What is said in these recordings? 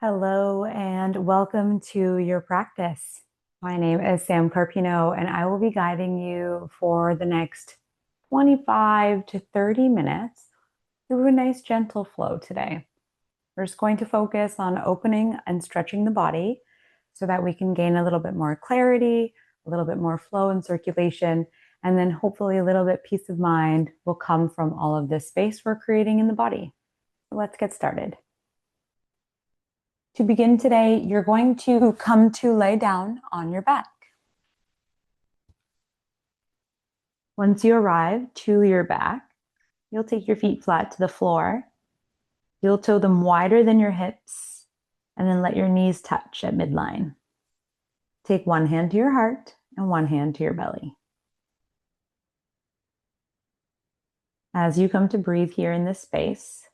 Hello and welcome to your practice. My name is Sam Carpino and I will be guiding you for the next 25 to 30 minutes through a nice gentle flow today. We're just going to focus on opening and stretching the body so that we can gain a little bit more clarity, a little bit more flow and circulation, and then hopefully a little bit peace of mind will come from all of this space we're creating in the body. So let's get started. To begin today, you're going to come to lay down on your back. Once you arrive to your back, you'll take your feet flat to the floor. You'll toe them wider than your hips, and then let your knees touch at midline. Take one hand to your heart and one hand to your belly. As you come to breathe here in this space,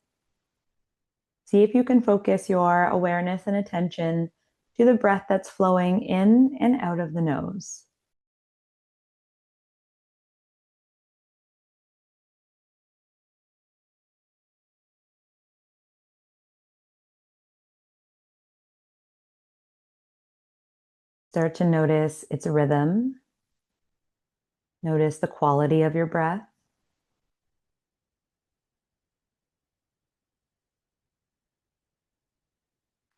see if you can focus your awareness and attention to the breath that's flowing in and out of the nose. Start to notice its rhythm. Notice the quality of your breath.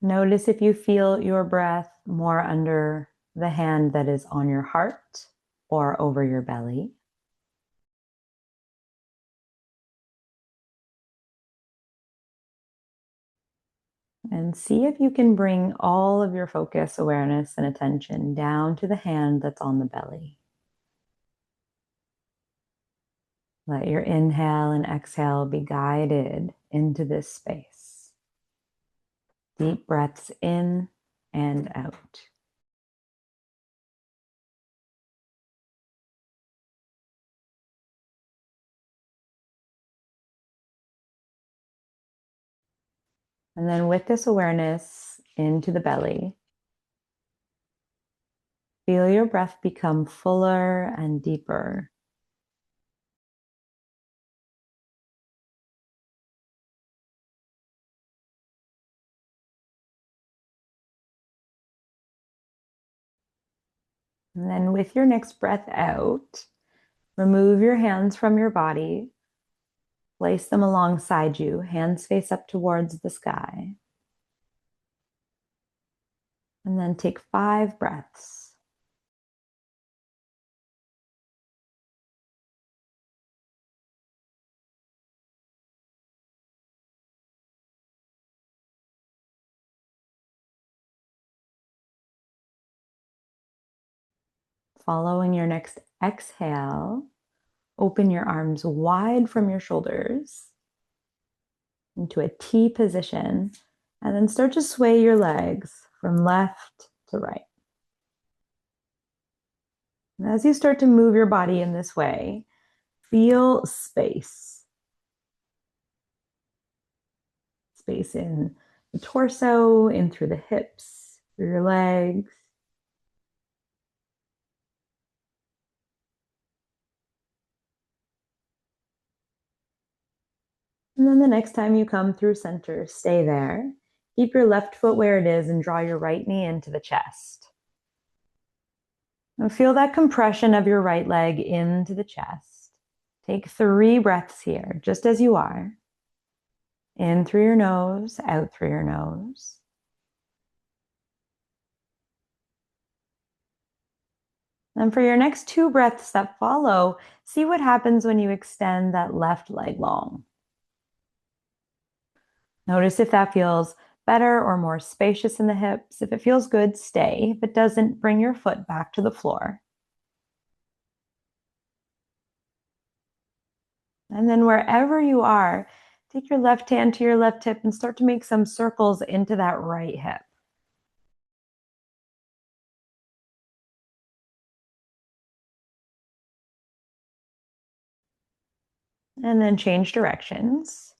Notice if you feel your breath more under the hand that is on your heart or over your belly. And see if you can bring all of your focus, awareness, and attention down to the hand that's on the belly. Let your inhale and exhale be guided into this space. Deep breaths in and out. And then with this awareness into the belly, feel your breath become fuller and deeper. And then with your next breath out, remove your hands from your body, place them alongside you, hands face up towards the sky. And then take 5 breaths. Following your next exhale, open your arms wide from your shoulders into a T position, and then start to sway your legs from left to right. And as you start to move your body in this way, feel space. Space in the torso, in through the hips, through your legs. And then the next time you come through center, stay there. Keep your left foot where it is and draw your right knee into the chest. And feel that compression of your right leg into the chest. Take 3 breaths here, just as you are. In through your nose, out through your nose. And for your next 2 breaths that follow, see what happens when you extend that left leg long. Notice if that feels better or more spacious in the hips. If it feels good, stay. If it doesn't, bring your foot back to the floor. And then wherever you are, take your left hand to your left hip and start to make some circles into that right hip. And then change directions.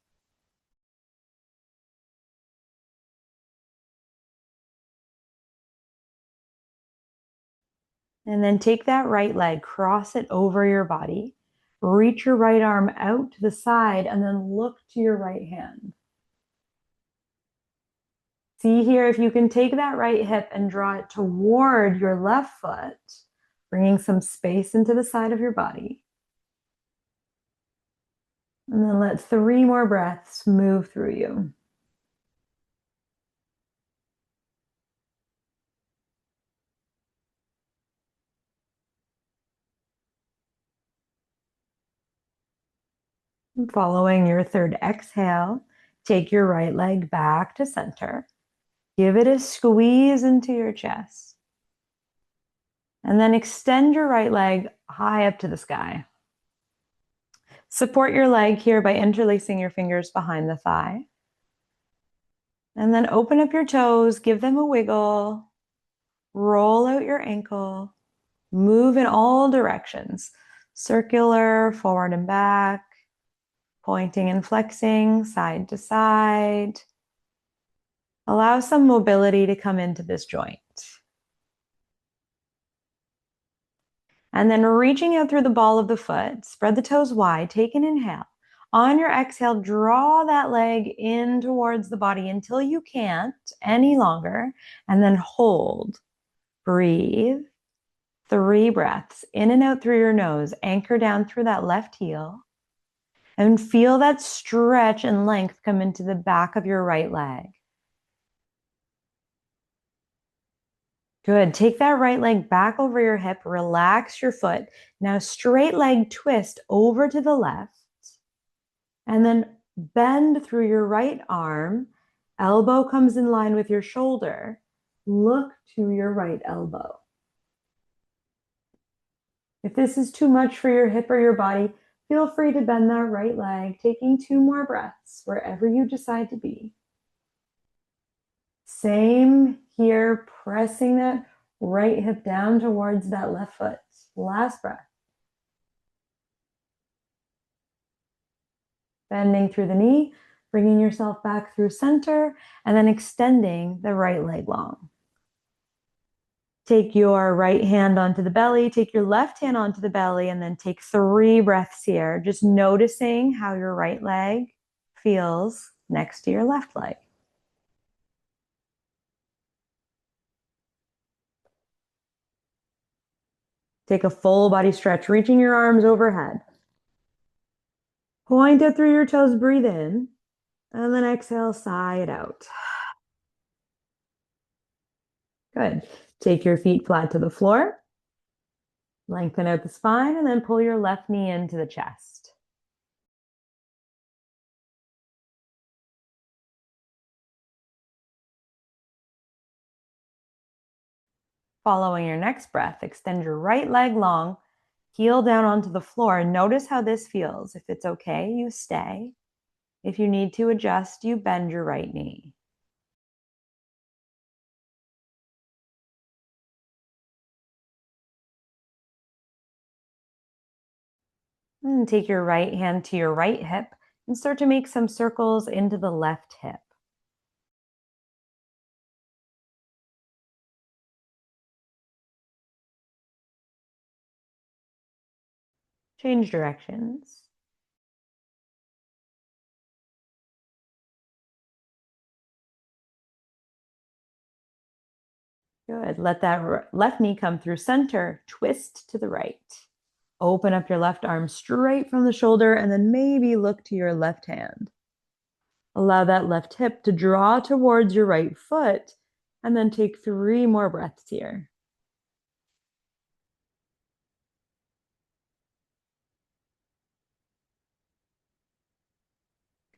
And then take that right leg, cross it over your body, reach your right arm out to the side, and then look to your right hand. See here if you can take that right hip and draw it toward your left foot, bringing some space into the side of your body. And then let 3 more breaths move through you. Following your third exhale, take your right leg back to center. Give it a squeeze into your chest. And then extend your right leg high up to the sky. Support your leg here by interlacing your fingers behind the thigh. And then open up your toes, give them a wiggle, roll out your ankle, move in all directions, circular, forward and back, pointing and flexing, side to side. Allow some mobility to come into this joint. And then reaching out through the ball of the foot, spread the toes wide, take an inhale. On your exhale, draw that leg in towards the body until you can't any longer, and then hold. Breathe. 3 breaths in and out through your nose. Anchor down through that left heel. And feel that stretch and length come into the back of your right leg. Good. Take that right leg back over your hip. Relax your foot. Now straight leg twist over to the left. And then bend through your right arm. Elbow comes in line with your shoulder. Look to your right elbow. If this is too much for your hip or your body, feel free to bend that right leg, taking 2 more breaths wherever you decide to be. Same here, pressing that right hip down towards that left foot. Last breath. Bending through the knee, bringing yourself back through center, and then extending the right leg long. Take your right hand onto the belly, take your left hand onto the belly, and then take 3 breaths here, just noticing how your right leg feels next to your left leg. Take a full body stretch, reaching your arms overhead. Point it through your toes, breathe in, and then exhale, sigh it out. Good. Take your feet flat to the floor. Lengthen out the spine, and then pull your left knee into the chest. Following your next breath, extend your right leg long, heel down onto the floor. Notice how this feels. If it's okay, you stay. If you need to adjust, you bend your right knee. And take your right hand to your right hip and start to make some circles into the left hip. Change directions. Good. Let that left knee come through center. Twist to the right. Open up your left arm straight from the shoulder and then maybe look to your left hand. Allow that left hip to draw towards your right foot and then take 3 more breaths here.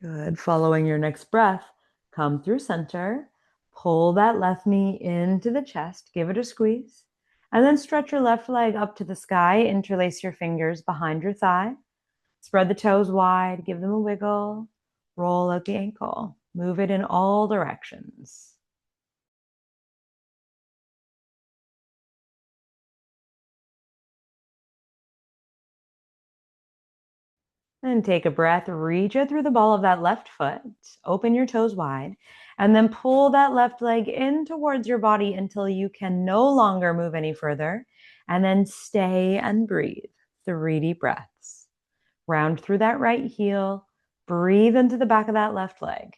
Good. Following your next breath, come through center. Pull that left knee into the chest. Give it a squeeze. And then stretch your left leg up to the sky. Interlace your fingers behind your thigh. Spread the toes wide. Give them a wiggle. Roll out the ankle. Move it in all directions. And take a breath, reach out through the ball of that left foot, open your toes wide, and then pull that left leg in towards your body until you can no longer move any further. And then stay and breathe. 3 deep breaths. Round through that right heel, breathe into the back of that left leg.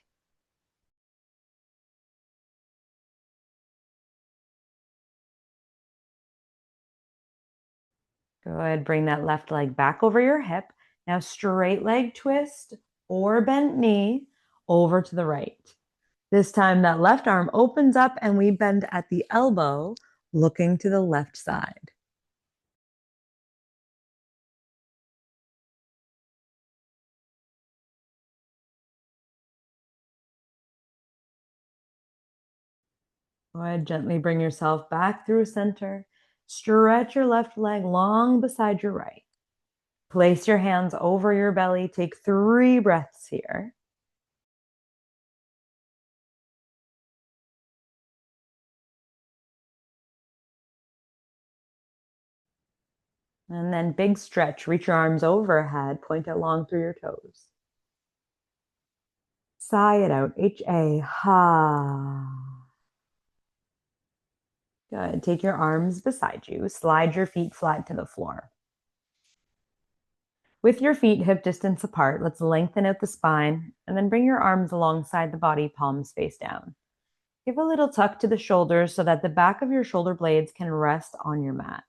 Good. Bring that left leg back over your hip. Now straight leg twist or bent knee over to the right. This time that left arm opens up and we bend at the elbow, looking to the left side. Go ahead, gently bring yourself back through center. Stretch your left leg long beside your right. Place your hands over your belly. Take 3 breaths here. And then big stretch. Reach your arms overhead. Point it long through your toes. Sigh it out. H-A, ha. Good. Take your arms beside you. Slide your feet flat to the floor. With your feet hip distance apart, let's lengthen out the spine and then bring your arms alongside the body, palms face down. Give a little tuck to the shoulders so that the back of your shoulder blades can rest on your mat.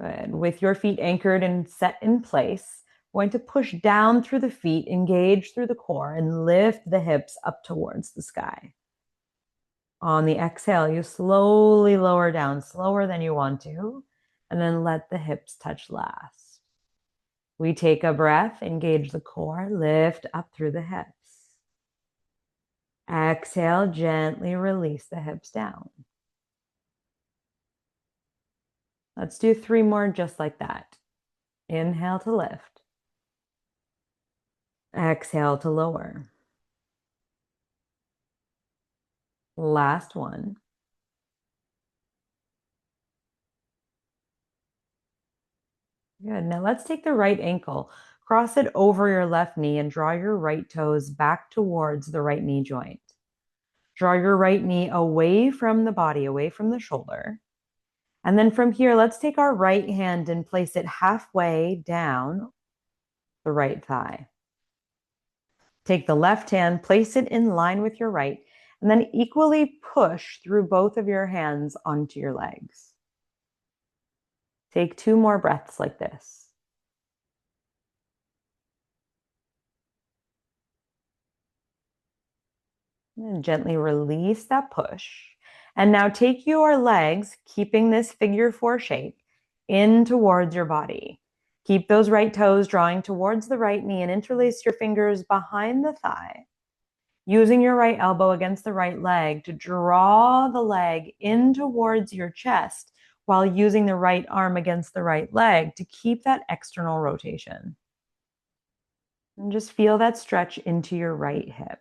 Good. With your feet anchored and set in place, we're going to push down through the feet, engage through the core, and lift the hips up towards the sky. On the exhale, you slowly lower down, slower than you want to, and then let the hips touch last. We take a breath, engage the core, lift up through the hips. Exhale, gently release the hips down. Let's do 3 more just like that. Inhale to lift. Exhale to lower. Last one. Good. Now let's take the right ankle, cross it over your left knee, and draw your right toes back towards the right knee joint. Draw your right knee away from the body, away from the shoulder. And then from here, let's take our right hand and place it halfway down the right thigh. Take the left hand, place it in line with your right, and then equally push through both of your hands onto your legs. Take 2 more breaths like this. And gently release that push. And now take your legs, keeping this figure 4 shape, in towards your body. Keep those right toes drawing towards the right knee and interlace your fingers behind the thigh, using your right elbow against the right leg to draw the leg in towards your chest while using the right arm against the right leg to keep that external rotation. And just feel that stretch into your right hip.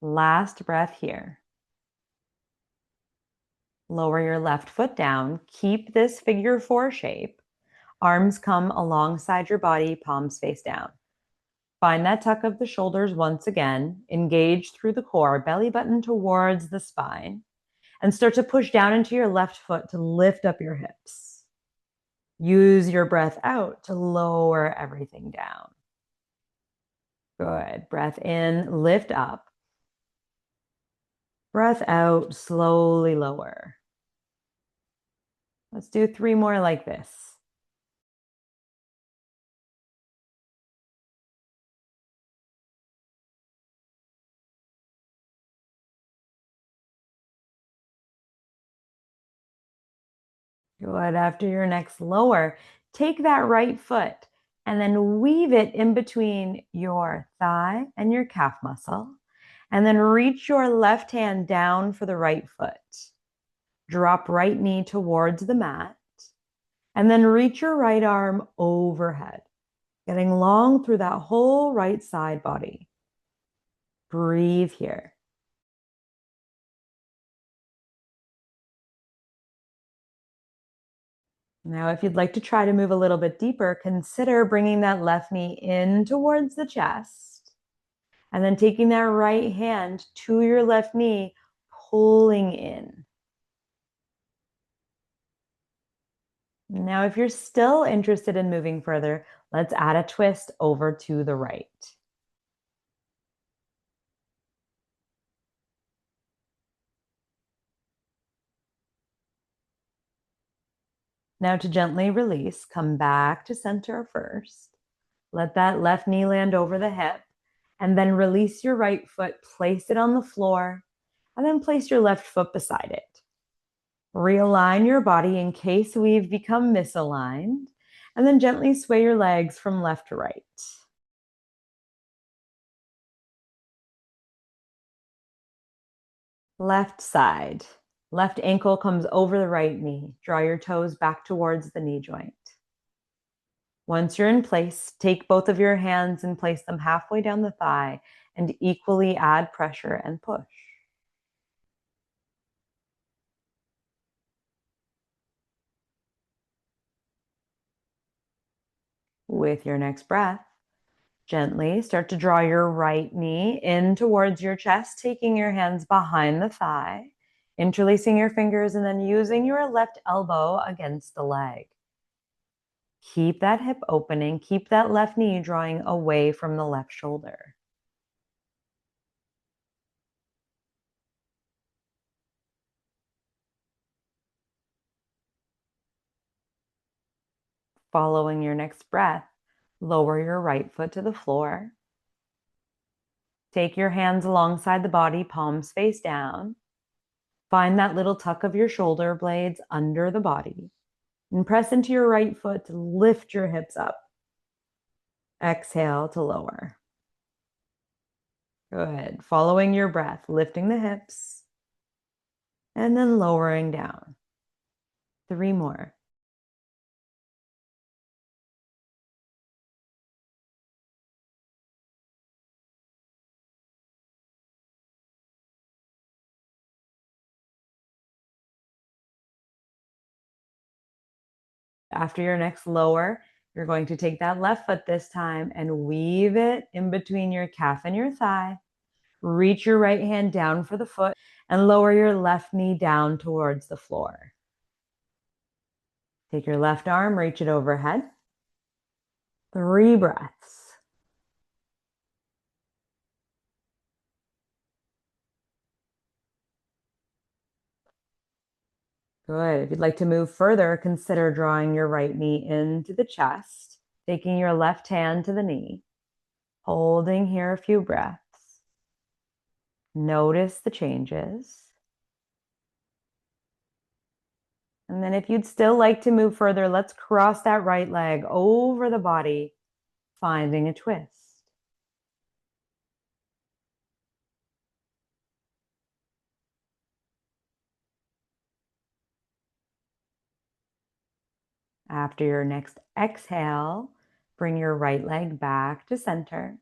Last breath here. Lower your left foot down. Keep this figure 4 shape. Arms come alongside your body, palms face down. Find that tuck of the shoulders once again. Engage through the core, belly button towards the spine, and start to push down into your left foot to lift up your hips. Use your breath out to lower everything down. Good. Breath in, lift up. Breath out, slowly lower. Let's do 3 more like this. Good. After your next lower, take that right foot and then weave it in between your thigh and your calf muscle. And then reach your left hand down for the right foot. Drop right knee towards the mat. And then reach your right arm overhead, getting long through that whole right side body. Breathe here. Now, if you'd like to try to move a little bit deeper, consider bringing that left knee in towards the chest and then taking that right hand to your left knee, pulling in. Now, if you're still interested in moving further, Let's add a twist over to the right. Now to gently release, come back to center first. Let that left knee land over the hip, and then release your right foot, place it on the floor, and then place your left foot beside it. Realign your body in case we've become misaligned, and then gently sway your legs from left to right. Left side. Left ankle comes over the right knee. Draw your toes back towards the knee joint. Once you're in place, take both of your hands and place them halfway down the thigh and equally add pressure and push. With your next breath, gently start to draw your right knee in towards your chest, taking your hands behind the thigh, interlacing your fingers, and then using your left elbow against the leg. Keep that hip opening, keep that left knee drawing away from the left shoulder. Following your next breath, lower your right foot to the floor. Take your hands alongside the body, palms face down. Find that little tuck of your shoulder blades under the body. And press into your right foot to lift your hips up. Exhale to lower. Good. Following your breath, lifting the hips and then lowering down. 3 more. After your next lower, you're going to take that left foot this time and weave it in between your calf and your thigh. Reach your right hand down for the foot and lower your left knee down towards the floor. Take your left arm, reach it overhead. 3 breaths. Good. If you'd like to move further, consider drawing your right knee into the chest, taking your left hand to the knee, holding here a few breaths. Notice the changes. And then if you'd still like to move further, let's cross that right leg over the body, finding a twist. After your next exhale, bring your right leg back to center,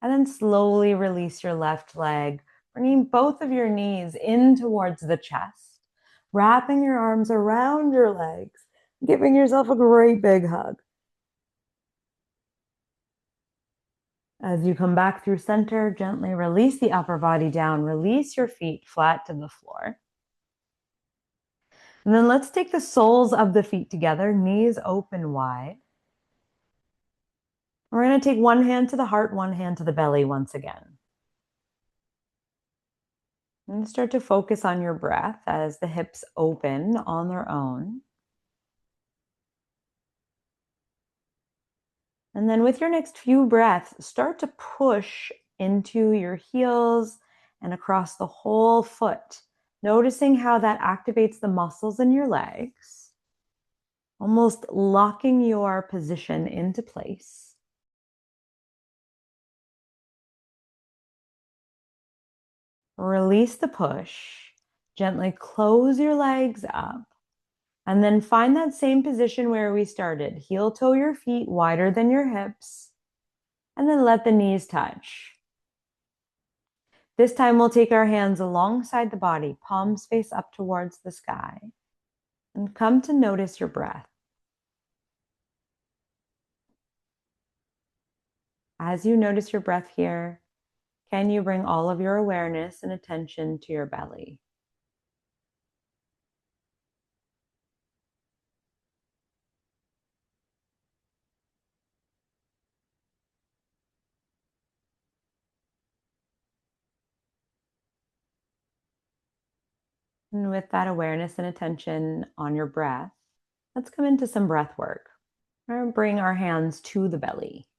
and then slowly release your left leg, bringing both of your knees in towards the chest, wrapping your arms around your legs, giving yourself a great big hug. As you come back through center, gently release the upper body down, release your feet flat to the floor. And then let's take the soles of the feet together, knees open wide. We're going to take one hand to the heart, one hand to the belly once again. And start to focus on your breath as the hips open on their own. And then with your next few breaths, start to push into your heels and across the whole foot, noticing how that activates the muscles in your legs, almost locking your position into place. Release the push, gently close your legs up, and then find that same position where we started. Heel toe your feet wider than your hips, and then let the knees touch. This time we'll take our hands alongside the body, palms face up towards the sky, and come to notice your breath. As you notice your breath here, can you bring all of your awareness and attention to your belly? And with that awareness and attention on your breath, let's come into some breath work. We're going to bring our hands to the belly.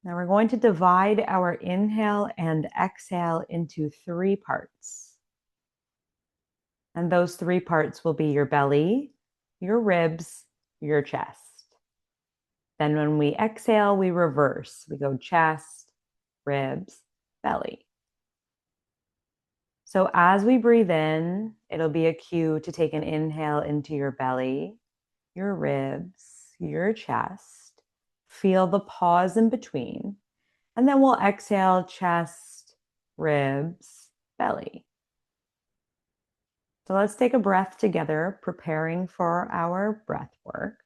Now we're going to divide our inhale and exhale into 3 parts. And those 3 parts will be your belly, your ribs, your chest. Then when we exhale, we reverse. We go chest, ribs, belly. So as we breathe in, it'll be a cue to take an inhale into your belly, your ribs, your chest. Feel the pause in between. And then we'll exhale, chest, ribs, belly. So let's take a breath together, preparing for our breath work.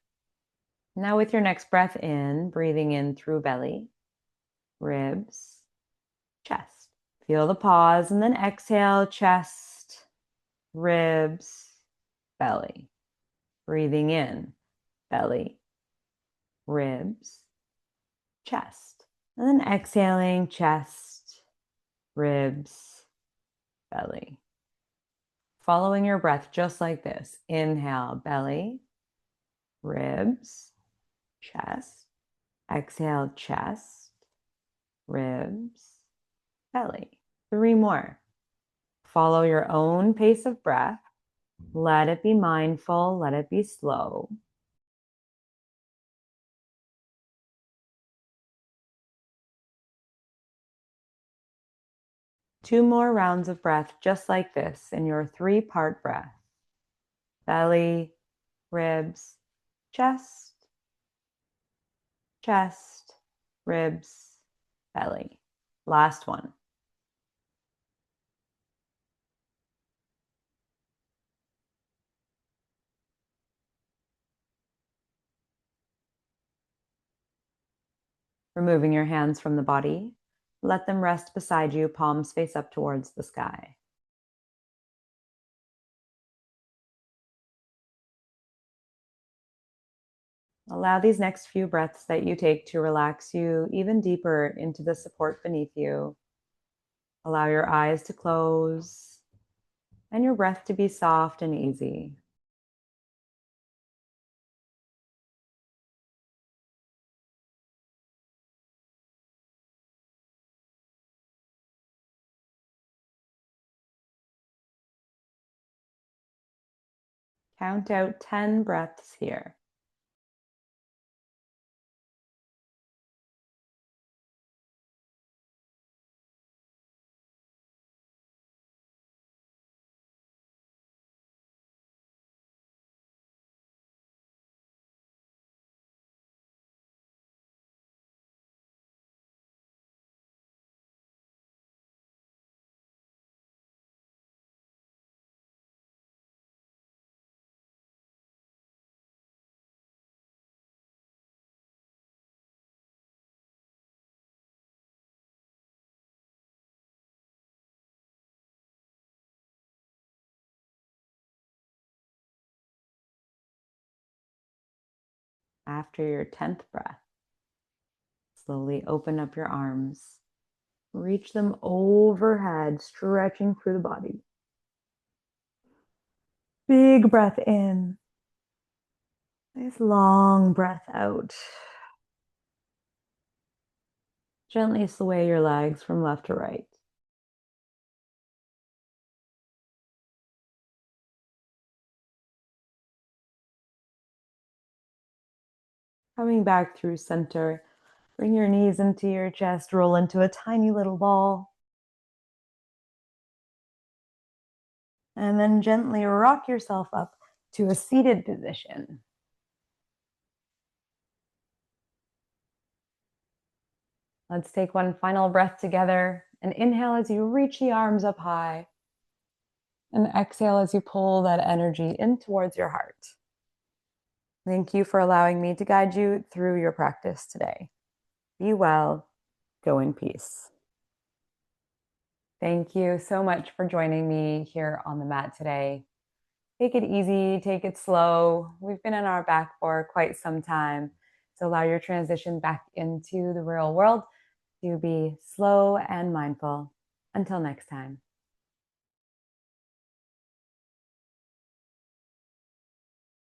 Now with your next breath in, breathing in through belly, ribs, chest. Feel the pause and then exhale, chest, ribs, belly. Breathing in, belly, ribs, chest. And then exhaling, chest, ribs, belly. Following your breath just like this. Inhale, belly, ribs, chest. Exhale, chest, ribs, belly. 3 more. Follow your own pace of breath. Let it be mindful. Let it be slow. Two more rounds of breath just like this in your 3-part breath. Belly, ribs, chest, chest, ribs, belly. Last one. Removing your hands from the body, let them rest beside you, palms face up towards the sky. Allow these next few breaths that you take to relax you even deeper into the support beneath you. Allow your eyes to close and your breath to be soft and easy. Count out 10 breaths here. After your 10th breath, slowly open up your arms. Reach them overhead, stretching through the body. Big breath in. Nice long breath out. Gently sway your legs from left to right. Coming back through center, bring your knees into your chest, roll into a tiny little ball. And then gently rock yourself up to a seated position. Let's take one final breath together and inhale as you reach the arms up high. And exhale as you pull that energy in towards your heart. Thank you for allowing me to guide you through your practice today. Be well, go in peace. Thank you so much for joining me here on the mat today. Take it easy, take it slow. We've been on our back for quite some time. So allow your transition back into the real world to be slow and mindful. Until next time.